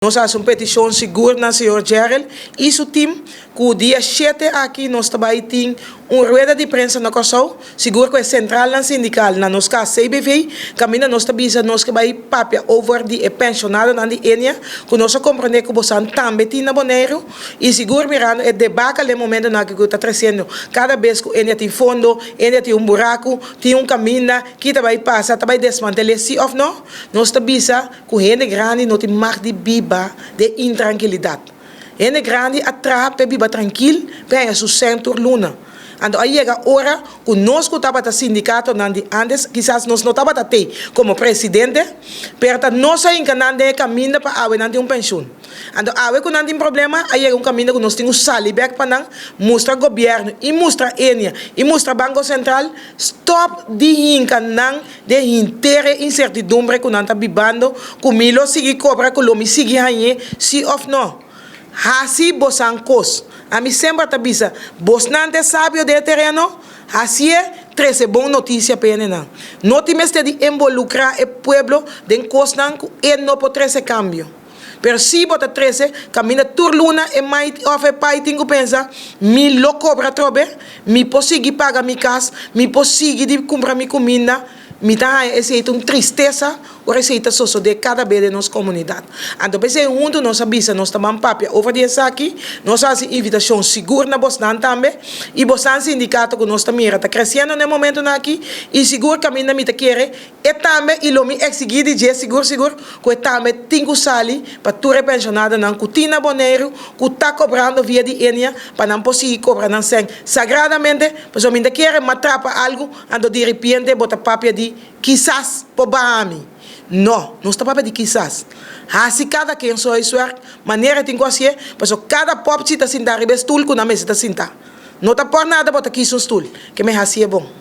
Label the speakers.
Speaker 1: Nós hacemos uma petição segura na senhor Gerald e seu time, que o dia 7 aqui nós também temos uma rueda de prensa na Kosovo, seguro que é central na sindical, na nossa CBV, caminha nós também nós que vai papia over de pensionado na Enia, que nós compreender que você também tem na Boneiro, e seguro mirando é debaca no momento na que está crescendo, cada vez que Enia tem fundo, Enia tem buraco, tem caminho que também passa, também desmantelar se ou não, nós também que o gente grande não tem mais de biba de intranquilidade. Gente grande atrapa biba tranquilo, para o centro luna. Ando aí chega a hora que nós que estamos no sindicato antes, quizás nós não estamos até como presidente, mas nós ainda encanando caminho para a ter pensão. Ando a que não tem problema, aí é caminho que nós temos saliback para mostrar governo e mostrar Enia e mostrar Banco Central stop de encanando de inteira incertidumbre que nós estamos vivendo, que Milo sigue cobra, que Lomi sigue aí, se ou não. Assim bosan cos. A mim sempre tabisa, bosnante sábio de terreno, assim é, treze boa notícia para ele não. Não tem mais de involucrar o pueblo de cosnan e não pode treze cambio. Pero se bota 13, caminha turluna e mais of pai tenho pensa, me lo cobra trobe, me consegui pagar minha casa, me consegui de comprar minha comida, me dá esse tristeza, o receita socio de cada vez de nossa comunidade. Então, pensei onde nós avisa, nós também papia over de aqui, nós fazemos invitação segura na Bosnan também, e Bosnan sindicato que nós também está crescendo no momento aqui, e seguro caminho na mita querer, e também e lo me exigir de seguro que também tem que sair para tu pensionada não cutina boneiro, que está cobrando via de Enia, para não poder cobrar não sem sagradamente, pois o minha querer matrapa algo, ando de repente bota papia de quizás por Bahami. Não, não está para de quizás. Assim cada quem só isso é maneira tem que fazer, pois cada pobre está sentar e vestul com na mesa está sentar. Não está por nada bota aqui um stool, que me assim é bom.